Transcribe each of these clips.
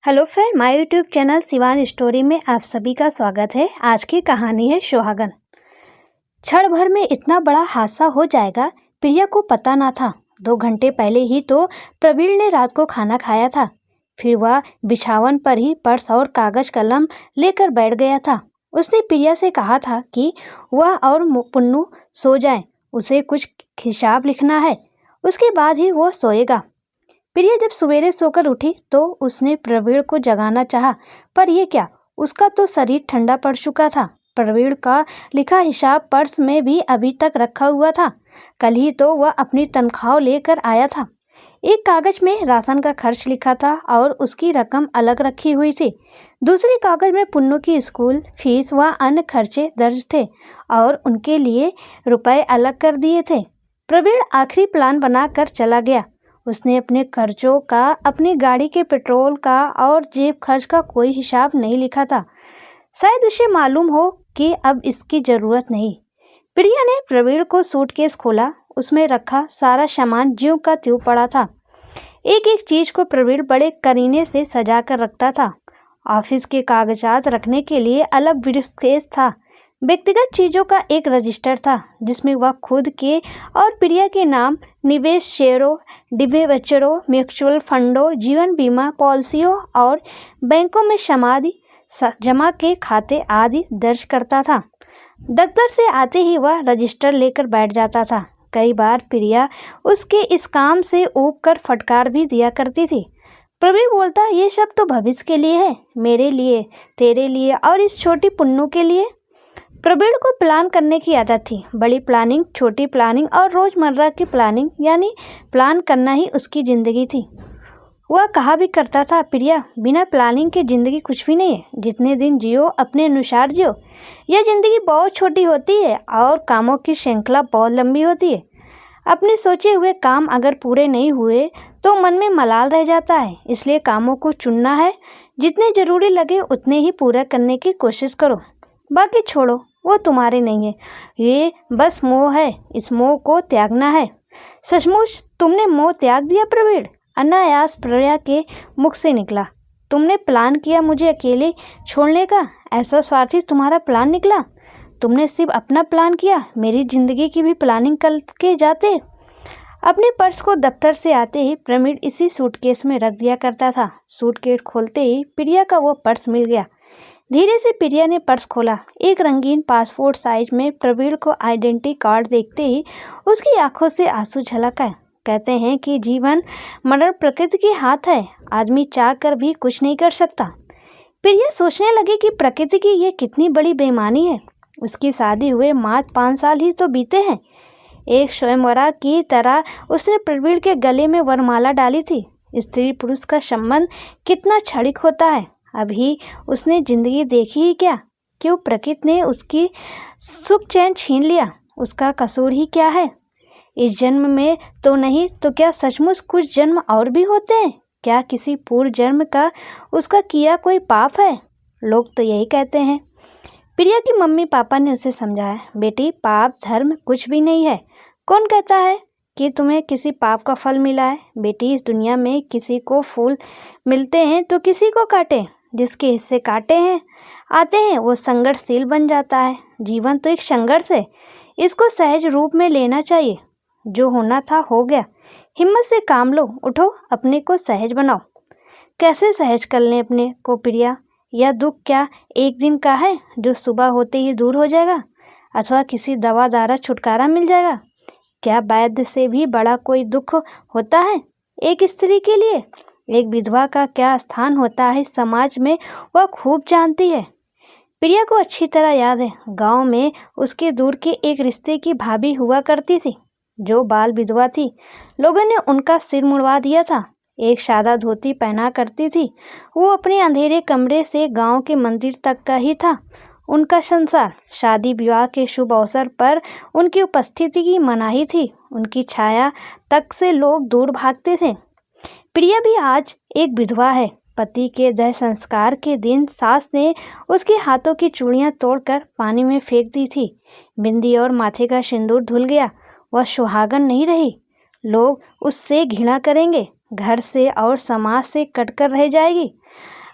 Hello friend, my YouTube channel Shivan story में आप सभी का स्वागत है। आज की कहानी है सुहागन। क्षण भर में इतना बड़ा हादसा हो जाएगा प्रिया को पता ना था। 2 घंटे पहले ही तो प्रवीण ने रात को खाना खाया था। फिर वह बिछावन पर ही पर्स और कागज कलम लेकर बैठ गया था। उसने प्रिया से कहा था कि वह और पुन्नू सो जाएं, उसे कुछ हिसाब लिखना है, उसके बाद ही वो सोएगा। प्रिया जब सवेरे सोकर उठी तो उसने प्रवीण को जगाना चाहा, पर यह क्या, उसका तो शरीर ठंडा पड़ चुका था। प्रवीण का लिखा हिसाब पर्स में भी अभी तक रखा हुआ था। कल ही तो वह अपनी तनख्वाह लेकर आया था। एक कागज में राशन का खर्च लिखा था और उसकी रकम अलग रखी हुई थी। दूसरे कागज में पुन्नू की स्कूल फीस व अन्य खर्चे दर्ज थे और उनके लिए रुपए अलग कर दिए थे। प्रवीण आखिरी प्लान बनाकर चला गया। उसने अपने खर्चों का, अपनी गाड़ी के पेट्रोल का और जेब खर्च का कोई हिसाब नहीं लिखा था। शायद उसे मालूम हो कि अब इसकी ज़रूरत नहीं। प्रिया ने प्रवीण को सूटकेस खोला। उसमें रखा सारा सामान ज्यों का त्यों पड़ा था। एक एक चीज़ को प्रवीण बड़े करीने से सजा कर रखता था। ऑफिस के कागजात रखने के लिए अलग ब्रीफकेस था। व्यक्तिगत चीज़ों का एक रजिस्टर था जिसमें वह खुद के और प्रिया के नाम, निवेश शेयरों, डिबेंचरों, म्यूचुअल फंडों, जीवन बीमा पॉलिसियों और बैंकों में समाधि जमा के खाते आदि दर्ज करता था। दफ्तर से आते ही वह रजिस्टर लेकर बैठ जाता था। कई बार प्रिया उसके इस काम से ऊब कर फटकार भी दिया करती थी। प्रवीण बोलता, ये सब तो भविष्य के लिए है, मेरे लिए, तेरे लिए और इस छोटी पुन्नू के लिए। प्रवीण को प्लान करने की आदत थी। बड़ी प्लानिंग, छोटी प्लानिंग और रोज़मर्रा की प्लानिंग, यानी प्लान करना ही उसकी ज़िंदगी थी। वह कहा भी करता था, प्रिया, बिना प्लानिंग के ज़िंदगी कुछ भी नहीं है। जितने दिन जियो अपने अनुसार जियो। यह ज़िंदगी बहुत छोटी होती है और कामों की श्रृंखला बहुत लंबी होती है। अपने सोचे हुए काम अगर पूरे नहीं हुए तो मन में मलाल रह जाता है। इसलिए कामों को चुनना है, जितने ज़रूरी लगे उतने ही पूरा करने की कोशिश करो, बाकी छोड़ो, वो तुम्हारे नहीं है। ये बस मोह है, इस मोह को त्यागना है। सचमुच तुमने मोह त्याग दिया प्रवीण? अनायास प्रिया के मुख से निकला। तुमने प्लान किया मुझे अकेले छोड़ने का? ऐसा स्वार्थी तुम्हारा प्लान निकला? तुमने सिर्फ अपना प्लान किया, मेरी ज़िंदगी की भी प्लानिंग करके जाते। अपने पर्स को दफ्तर से आते ही प्रवीण इसी सूटकेस में रख दिया करता था। सूटकेस खोलते ही प्रिया का वो पर्स मिल गया। धीरे से प्रिया ने पर्स खोला। एक रंगीन पासपोर्ट साइज में प्रवीण को आइडेंटिटी कार्ड देखते ही उसकी आंखों से आंसू झलक आए। कहते हैं कि जीवन मरण प्रकृति के हाथ है, आदमी चाह कर भी कुछ नहीं कर सकता। प्रिया सोचने लगी कि प्रकृति की ये कितनी बड़ी बेईमानी है। उसकी शादी हुए मात्र 5 साल ही तो बीते हैं। एक स्वयंवरा की तरह उसने प्रवीण के गले में वरमाला डाली थी। स्त्री पुरुष का संबंध कितना क्षणिक होता है। अभी उसने जिंदगी देखी ही क्या? क्यों प्रकृति ने उसकी सुख चैन छीन लिया? उसका कसूर ही क्या है? इस जन्म में तो नहीं तो क्या सचमुच कुछ जन्म और भी होते हैं? क्या किसी पूर्व जन्म का उसका किया कोई पाप है? लोग तो यही कहते हैं। प्रिया की मम्मी पापा ने उसे समझाया, बेटी, पाप धर्म कुछ भी नहीं है। कौन कहता है कि तुम्हें किसी पाप का फल मिला है? बेटी, इस दुनिया में किसी को फूल मिलते हैं तो किसी को काटे। जिसके हिस्से काटे हैं आते हैं वो संघर्षशील बन जाता है। जीवन तो एक संघर्ष है, इसको सहज रूप में लेना चाहिए। जो होना था हो गया, हिम्मत से काम लो, उठो, अपने को सहज बनाओ। कैसे सहज कर लें अपने को प्रिया? यह दुख क्या एक दिन का है जो सुबह होते ही दूर हो जाएगा, अथवा किसी दवा द्वारा छुटकारा मिल जाएगा? क्या वैद्य से भी बड़ा कोई दुख होता है एक स्त्री के लिए? एक विधवा का क्या स्थान होता है समाज में, वह खूब जानती है। प्रिया को अच्छी तरह याद है, गांव में उसके दूर के एक रिश्ते की भाभी हुआ करती थी जो बाल विधवा थी। लोगों ने उनका सिर मुड़वा दिया था। एक सादा धोती पहना करती थी। वो अपने अंधेरे कमरे से गांव के मंदिर तक का ही था उनका संसार। शादी विवाह के शुभ अवसर पर उनकी उपस्थिति की मनाही थी। उनकी छाया तक से लोग दूर भागते थे। प्रिया भी आज एक विधवा है। पति के देह संस्कार के दिन सास ने उसके हाथों की चूड़ियां तोड़कर पानी में फेंक दी थी। बिंदी और माथे का सिंदूर धुल गया। वह सुहागन नहीं रही। लोग उससे घृणा करेंगे, घर से और समाज से कटकर रह जाएगी।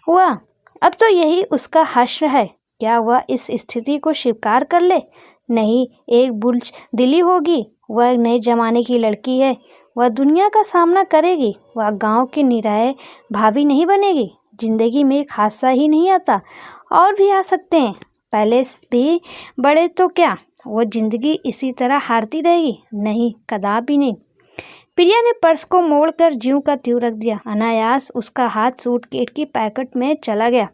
हुआ। अब तो यही उसका हश्र है। क्या वह इस स्थिति को स्वीकार कर ले? नहीं, एक बुज़दिली होगी। वह नए जमाने की लड़की है, वह दुनिया का सामना करेगी। वह गांव की निराय भाभी नहीं बनेगी। जिंदगी में एक हादसा ही नहीं आता, और भी आ सकते हैं। पहले भी बड़े तो क्या, वो जिंदगी इसी तरह हारती रहेगी? नहीं, कदापि नहीं। प्रिया ने पर्स को मोड़कर ज्यों का त्यों रख दिया। अनायास उसका हाथ सूटकेस की पैकेट में चला गया।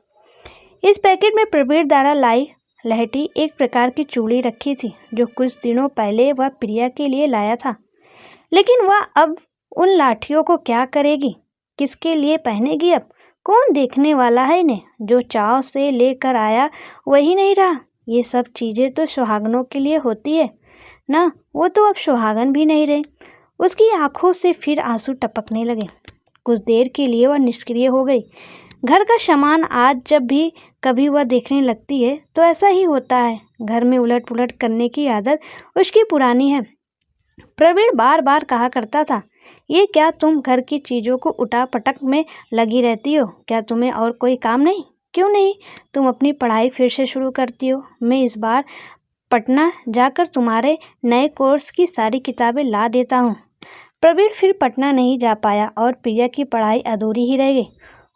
इस पैकेट में प्रवीण द्वारा लाई लहठी एक प्रकार की चूड़ी रखी थी, जो कुछ दिनों पहले वह प्रिया के लिए लाया था। लेकिन वह अब उन लाठियों को क्या करेगी? किसके लिए पहनेगी? अब कौन देखने वाला है इन्हें? जो चाव से लेकर आया वही नहीं रहा। ये सब चीज़ें तो सुहागनों के लिए होती है ना। वो तो अब सुहागन भी नहीं रहे। उसकी आंखों से फिर आंसू टपकने लगे। कुछ देर के लिए वह निष्क्रिय हो गई। घर का सामान आज जब भी कभी वह देखने लगती है तो ऐसा ही होता है। घर में उलट पुलट करने की आदत उसकी पुरानी है। प्रवीण बार बार कहा करता था, ये क्या तुम घर की चीज़ों को उठा पटक में लगी रहती हो? क्या तुम्हें और कोई काम नहीं? क्यों नहीं तुम अपनी पढ़ाई फिर से शुरू करती हो? मैं इस बार पटना जाकर तुम्हारे नए कोर्स की सारी किताबें ला देता हूँ। प्रवीण फिर पटना नहीं जा पाया और प्रिया की पढ़ाई अधूरी ही रह गई।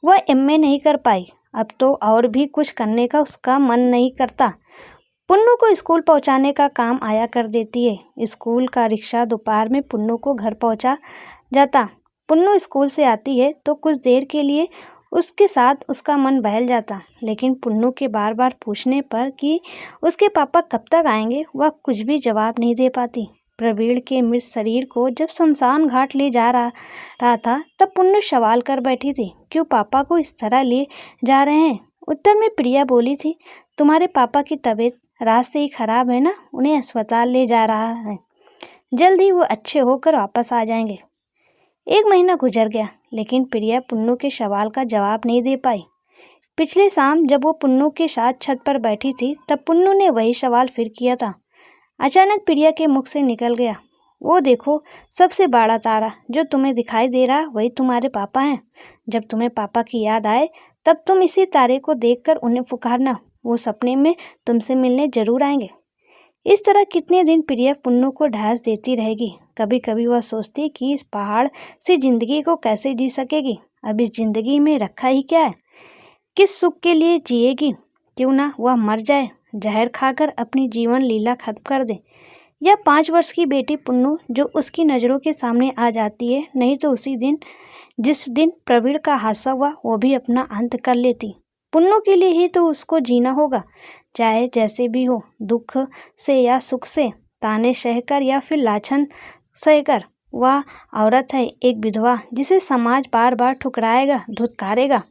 वह एमए नहीं कर पाई। अब तो और भी कुछ करने का उसका मन नहीं करता। पुन्नू को स्कूल पहुंचाने का काम आया कर देती है। स्कूल का रिक्शा दोपहर में पुन्नू को घर पहुंचा जाता। पुन्नू स्कूल से आती है तो कुछ देर के लिए उसके साथ उसका मन बहल जाता, लेकिन पुन्नू के बार बार पूछने पर कि उसके पापा कब तक आएंगे, वह कुछ भी जवाब नहीं दे पाती। प्रवीण के मृत शरीर को जब शमशान घाट ले जा रहा था तब पुन्नू सवाल कर बैठी थी, क्यों पापा को इस तरह ले जा रहे हैं? उत्तर में प्रिया बोली थी, तुम्हारे पापा की तबीयत रात से ही खराब है ना, उन्हें अस्पताल ले जा रहा है। जल्द ही वो अच्छे होकर वापस आ जाएंगे। 1 महीना गुजर गया, लेकिन प्रिया पुन्नू के सवाल का जवाब नहीं दे पाई। पिछले शाम जब वो पुन्नू के साथ छत पर बैठी थी तब पुन्नू ने वही सवाल फिर किया था। अचानक प्रिया के मुख से निकल गया, वो देखो, सबसे बड़ा तारा जो तुम्हें दिखाई दे रहा वही तुम्हारे पापा हैं। जब तुम्हें पापा की याद आए तब तुम इसी तारे को देखकर उन्हें पुकारना, वो सपने में तुमसे मिलने जरूर आएंगे। इस तरह कितने दिन प्रिया पुन्नू को ढास देती रहेगी। कभी कभी वह सोचती कि इस पहाड़ से जिंदगी को कैसे जी सकेगी। अब इस जिंदगी में रखा ही क्या है? किस सुख के लिए जिएगी? क्यों ना वह मर जाए, जहर खाकर अपनी जीवन लीला खत्म कर दे। या 5 वर्ष की बेटी पुन्नू जो उसकी नज़रों के सामने आ जाती है, नहीं तो उसी दिन जिस दिन प्रवीण का हादसा हुआ वो भी अपना अंत कर लेती। पुन्नू के लिए ही तो उसको जीना होगा, चाहे जैसे भी हो, दुख से या सुख से, ताने सहकर या फिर लाछन सहकर। वह औरत है, एक विधवा, जिसे समाज बार बार ठुकराएगा, धुतकारेगा।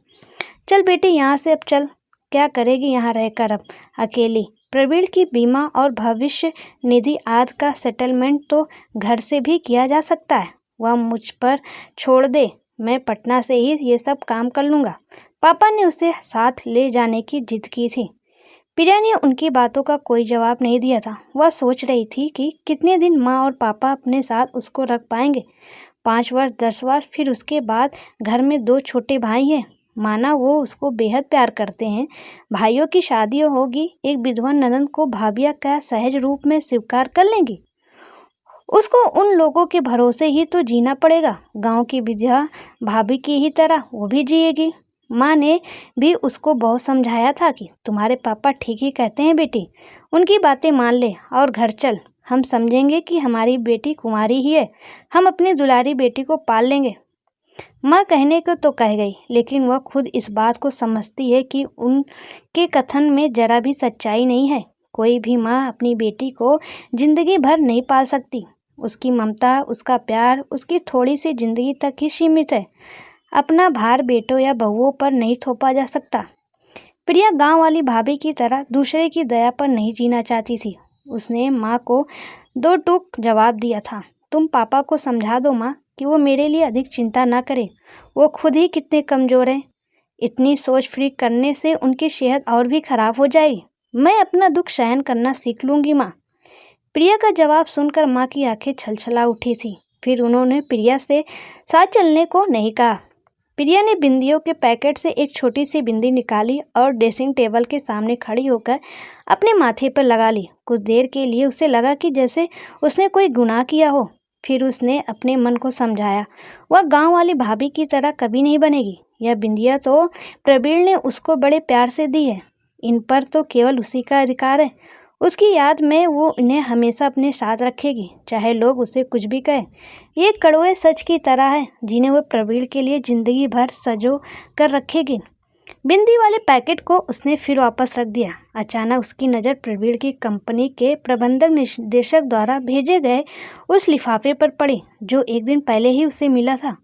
चल बेटी यहाँ से, अब चल, क्या करेगी यहाँ रहकर अब अकेली? प्रवीण की बीमा और भविष्य निधि आदि का सेटलमेंट तो घर से भी किया जा सकता है। वह मुझ पर छोड़ दे, मैं पटना से ही ये सब काम कर लूँगा। पापा ने उसे साथ ले जाने की जिद की थी। प्रिया ने उनकी बातों का कोई जवाब नहीं दिया था। वह सोच रही थी कि कितने दिन माँ और पापा अपने साथ उसको रख पाएंगे। 5 वर्ष, 10 वर्ष, फिर उसके बाद घर में 2 छोटे भाई हैं। माना वो उसको बेहद प्यार करते हैं। भाइयों की शादी होगी, एक विधवा ननद को भाभिया का सहज रूप में स्वीकार कर लेंगी। उसको उन लोगों के भरोसे ही तो जीना पड़ेगा। गांव की विधवा भाभी की ही तरह वो भी जिएगी। माँ ने भी उसको बहुत समझाया था कि तुम्हारे पापा ठीक ही कहते हैं बेटी, उनकी बातें मान ले और घर चल। हम समझेंगे कि हमारी बेटी कुंवारी ही है, हम अपनी दुलारी बेटी को पाल लेंगे। माँ कहने को तो कह गई, लेकिन वह खुद इस बात को समझती है कि उनके कथन में जरा भी सच्चाई नहीं है। कोई भी माँ अपनी बेटी को जिंदगी भर नहीं पाल सकती। उसकी ममता, उसका प्यार उसकी थोड़ी सी जिंदगी तक ही सीमित है। अपना भार बेटों या बहुओं पर नहीं थोपा जा सकता। प्रिया गांव वाली भाभी की तरह दूसरे की दया पर नहीं जीना चाहती थी। उसने माँ को 2 टूक जवाब दिया था, तुम पापा को समझा दो माँ कि वो मेरे लिए अधिक चिंता ना करे। वो खुद ही कितने कमज़ोर हैं। इतनी सोच फ्री करने से उनकी सेहत और भी खराब हो जाएगी। मैं अपना दुख सहन करना सीख लूँगी माँ। प्रिया का जवाब सुनकर माँ की आंखें छलछला उठी थी। फिर उन्होंने प्रिया से साथ चलने को नहीं कहा। प्रिया ने बिंदियों के पैकेट से एक छोटी सी बिंदी निकाली और ड्रेसिंग टेबल के सामने खड़ी होकर अपने माथे पर लगा ली। कुछ देर के लिए उसे लगा कि जैसे उसने कोई गुनाह किया हो। फिर उसने अपने मन को समझाया, वह गांव वाली भाभी की तरह कभी नहीं बनेगी। यह बिंदिया तो प्रवीण ने उसको बड़े प्यार से दी है, इन पर तो केवल उसी का अधिकार है। उसकी याद में वो इन्हें हमेशा अपने साथ रखेगी, चाहे लोग उसे कुछ भी कहें। ये कड़वे सच की तरह है जिन्हें वो प्रवीण के लिए जिंदगी भर सजो कर रखेगी। बिंदी वाले पैकेट को उसने फिर वापस रख दिया। अचानक उसकी नज़र प्रवीण की कंपनी के प्रबंधक निर्देशक द्वारा भेजे गए उस लिफाफे पर पड़ी जो एक दिन पहले ही उसे मिला था।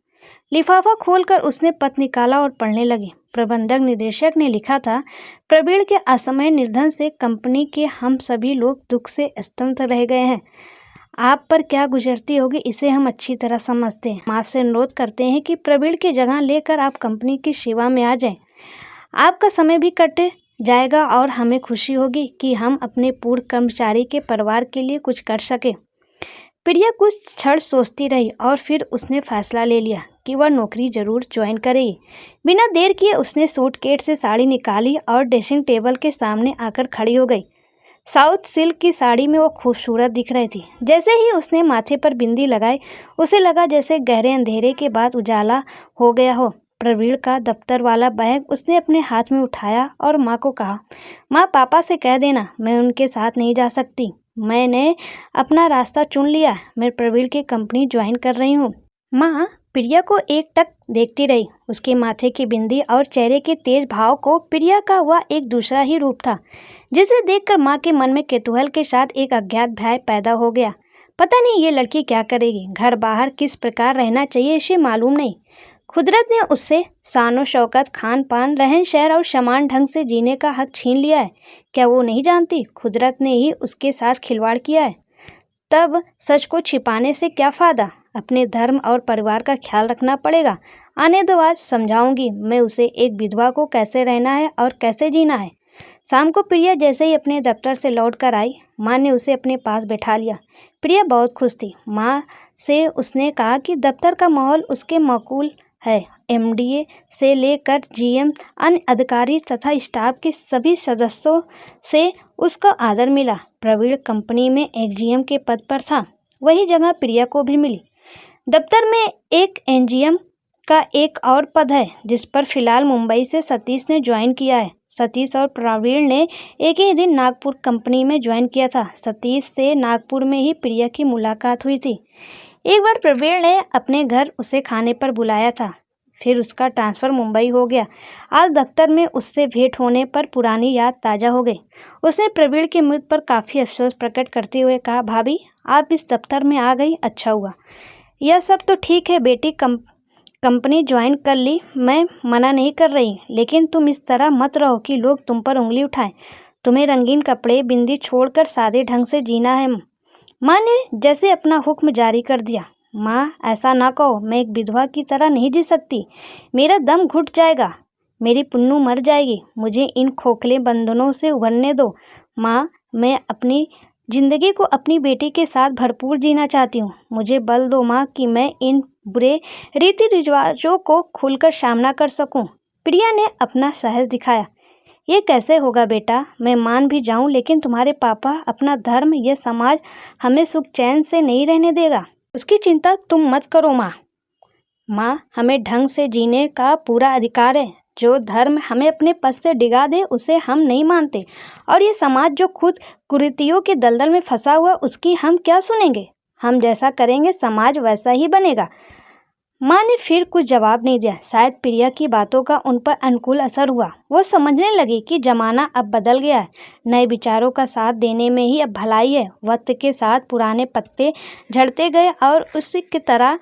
लिफाफा खोलकर उसने पत्र निकाला और पढ़ने लगी। प्रबंधक निदेशक ने लिखा था, प्रवीण के असमय निधन से कंपनी के हम सभी लोग दुख से स्तब्ध रह गए हैं। आप पर क्या गुजरती होगी इसे हम अच्छी तरह समझते हैं। हम आपसे अनुरोध करते हैं कि प्रवीण की जगह लेकर आप कंपनी की सेवा में आ जाएं। आपका समय भी कट जाएगा और हमें खुशी होगी कि हम अपने पूर्व कर्मचारी के परिवार के लिए कुछ कर सके। प्रिया कुछ क्षण सोचती रही और फिर उसने फैसला ले लिया कि वह नौकरी जरूर ज्वाइन करेगी। बिना देर किए उसने सूटकेस से साड़ी निकाली और ड्रेसिंग टेबल के सामने आकर खड़ी हो गई। साउथ सिल्क की साड़ी में वो खूबसूरत दिख रही थी। जैसे ही उसने माथे पर बिंदी लगाई उसे लगा जैसे गहरे अंधेरे के बाद उजाला हो गया हो। प्रवीण का दफ्तर वाला बैग उसने अपने हाथ में उठाया और माँ को कहा, माँ पापा से कह देना मैं उनके साथ नहीं जा सकती। मैंने अपना रास्ता चुन लिया, मैं प्रवीण की कंपनी ज्वाइन कर रही हूँ। माँ प्रिया को एकटक देखती रही। उसके माथे की बिंदी और चेहरे के तेज भाव को प्रिया का वह एक दूसरा ही रूप था, जिसे देखकर माँ के मन में कौतूहल के साथ एक अज्ञात भय पैदा हो गया। पता नहीं ये लड़की क्या करेगी, घर बाहर किस प्रकार रहना चाहिए इसे मालूम नहीं। कुदरत ने उससे शानो शौकत, खान पान, रहन सहन और समान ढंग से जीने का हक छीन लिया है। क्या वो नहीं जानती कुदरत ने ही उसके साथ खिलवाड़ किया है? तब सच को छिपाने से क्या फ़ायदा? अपने धर्म और परिवार का ख्याल रखना पड़ेगा। आने दो, आज समझाऊंगी मैं उसे एक विधवा को कैसे रहना है और कैसे जीना है। शाम को प्रिया जैसे ही अपने दफ्तर से लौट कर आई, माँ ने उसे अपने पास बैठा लिया। प्रिया बहुत खुश थी। माँ से उसने कहा कि दफ्तर का माहौल उसके माकूल है। एमडीए से लेकर जीएम, अन्य अधिकारी तथा स्टाफ के सभी सदस्यों से उसका आदर मिला। प्रवीण कंपनी में एजीएम के पद पर था, वही जगह प्रिया को भी मिली। दफ्तर में एक एजीएम का एक और पद है जिस पर फिलहाल मुंबई से सतीश ने ज्वाइन किया है। सतीश और प्रवीण ने एक ही दिन नागपुर कंपनी में ज्वाइन किया था। सतीश से नागपुर में ही प्रिया की मुलाकात हुई थी। एक बार प्रवीण ने अपने घर उसे खाने पर बुलाया था, फिर उसका ट्रांसफ़र मुंबई हो गया। आज दफ्तर में उससे भेंट होने पर पुरानी याद ताज़ा हो गई। उसने प्रवीण की मृत्यु पर काफ़ी अफसोस प्रकट करते हुए कहा, भाभी आप इस दफ्तर में आ गई, अच्छा हुआ। यह सब तो ठीक है बेटी, कंपनी ज्वाइन कर ली, मैं मना नहीं कर रही, लेकिन तुम इस तरह मत रहो कि लोग तुम पर उंगली उठाएं। तुम्हें रंगीन कपड़े बिंदी छोड़कर सादे ढंग से जीना है। माँ ने जैसे अपना हुक्म जारी कर दिया। माँ ऐसा ना कहो, मैं एक विधवा की तरह नहीं जी सकती, मेरा दम घुट जाएगा, मेरी पुन्नू मर जाएगी, मुझे इन खोखले बंधनों से उभरने दो। माँ मैं अपनी जिंदगी को अपनी बेटी के साथ भरपूर जीना चाहती हूँ, मुझे बल दो माँ कि मैं इन बुरे रीति रिवाजों को खुलकर सामना कर सकूँ। प्रिया ने अपना साहस दिखाया। ये कैसे होगा बेटा, मैं मान भी जाऊं, लेकिन तुम्हारे पापा, अपना धर्म, यह समाज हमें सुख चैन से नहीं रहने देगा। उसकी चिंता तुम मत करो माँ। माँ हमें ढंग से जीने का पूरा अधिकार है। जो धर्म हमें अपने पद से डिगा दे उसे हम नहीं मानते, और ये समाज जो खुद कुरीतियों के दलदल में फंसा हुआ उसकी हम क्या सुनेंगे। हम जैसा करेंगे समाज वैसा ही बनेगा। माँ ने फिर कुछ जवाब नहीं दिया। शायद प्रिया की बातों का उन पर अनुकूल असर हुआ। वो समझने लगी कि जमाना अब बदल गया है, नए विचारों का साथ देने में ही अब भलाई है। वक्त के साथ पुराने पत्ते झड़ते गए और उसी की तरह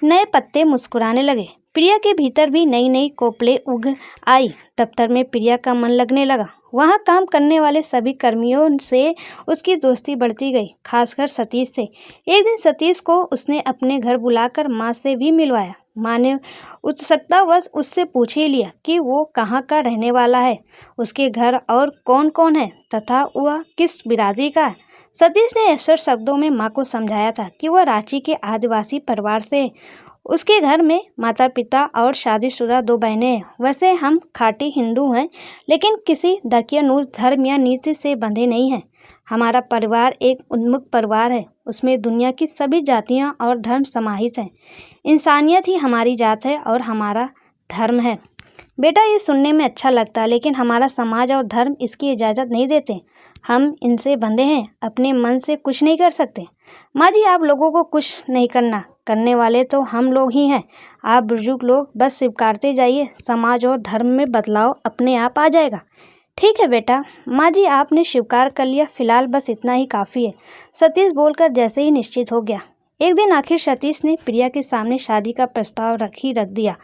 नए पत्ते मुस्कुराने लगे। प्रिया के भीतर भी नई नई कोपलें उग आई। दफ्तर में प्रिया का मन लगने लगा। वहाँ काम करने वाले सभी कर्मियों से उसकी दोस्ती बढ़ती गई, खासकर सतीश से। एक दिन सतीश को उसने अपने घर बुलाकर माँ से भी मिलवाया। माँ ने उत्सुकतावश उससे पूछ ही लिया कि वो कहाँ का रहने वाला है, उसके घर और कौन कौन है तथा वह किस बिरादरी का है। सतीश ने ऐसे शब्दों में माँ को समझाया था कि वह रांची के आदिवासी परिवार से है। उसके घर में माता पिता और शादीशुदा 2 बहनें हैं। वैसे हम खाटी हिंदू हैं, लेकिन किसी दकियानूस धर्म या नीति से बंधे नहीं हैं। हमारा परिवार एक उन्मुख परिवार है। उसमें दुनिया की सभी जातियां और धर्म समाहित हैं। इंसानियत ही हमारी जात है और हमारा धर्म है। बेटा, ये सुनने में अच्छा लगता है, लेकिन हमारा समाज और धर्म इसकी इजाज़त नहीं देते। हम इनसे बंधे हैं, अपने मन से कुछ नहीं कर सकते। माँ जी, आप लोगों को कुछ नहीं करने वाले तो हम लोग ही हैं। आप बुजुर्ग लोग बस स्वीकारते जाइए, समाज और धर्म में बदलाव अपने आप आ जाएगा। ठीक है बेटा। माँ जी, आपने स्वीकार कर लिया, फिलहाल बस इतना ही काफ़ी है, सतीश बोलकर जैसे ही निश्चित हो गया। एक दिन आखिर सतीश ने प्रिया के सामने शादी का प्रस्ताव रख दिया।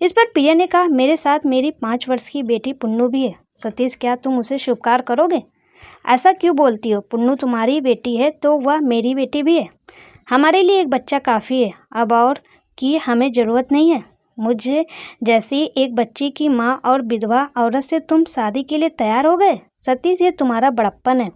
इस पर प्रिया ने कहा, मेरे साथ मेरी 5 वर्ष की बेटी पुन्नू भी है। सतीश, क्या तुम उसे स्वीकार करोगे? ऐसा क्यों बोलती हो? पुन्नू तुम्हारी बेटी है तो वह मेरी बेटी भी है। हमारे लिए एक बच्चा काफ़ी है, अब और की हमें ज़रूरत नहीं है। मुझे जैसी एक बच्ची की माँ और विधवा औरत से तुम शादी के लिए तैयार हो गए? सतीश, ये तुम्हारा बड़प्पन है।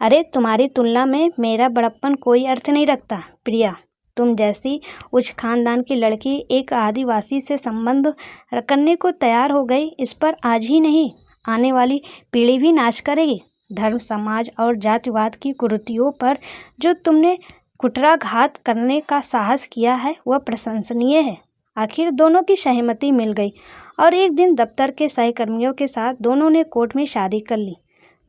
अरे, तुम्हारी तुलना में मेरा बड़प्पन कोई अर्थ नहीं रखता। प्रिया, तुम जैसी उच्च खानदान की लड़की एक आदिवासी से संबंध करने को तैयार हो गई, इस पर आज ही नहीं, आने वाली पीढ़ी भी नाच करेगी। धर्म, समाज और जातिवाद की कुरीतियों पर जो तुमने कुठाराघात करने का साहस किया है, वह प्रशंसनीय है। आखिर दोनों की सहमति मिल गई और एक दिन दफ्तर के सहकर्मियों के साथ दोनों ने कोर्ट में शादी कर ली।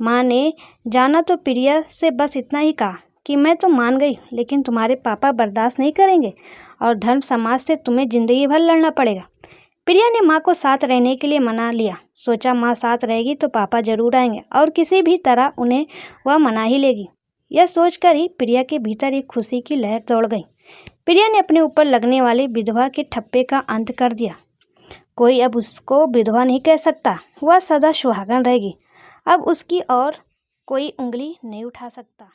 माँ ने जाना तो प्रिया से बस इतना ही कहा कि मैं तो मान गई, लेकिन तुम्हारे पापा बर्दाश्त नहीं करेंगे और धर्म समाज से तुम्हें जिंदगी भर लड़ना पड़ेगा। प्रिया ने माँ को साथ रहने के लिए मना लिया। सोचा माँ साथ रहेगी तो पापा जरूर आएंगे और किसी भी तरह उन्हें वह मना ही लेगी। यह सोचकर ही प्रिया के भीतर एक खुशी की लहर दौड़ गई। प्रिया ने अपने ऊपर लगने वाले विधवा के ठप्पे का अंत कर दिया। कोई अब उसको विधवा नहीं कह सकता, वह सदा सुहागन रहेगी। अब उसकी और कोई उंगली नहीं उठा सकता।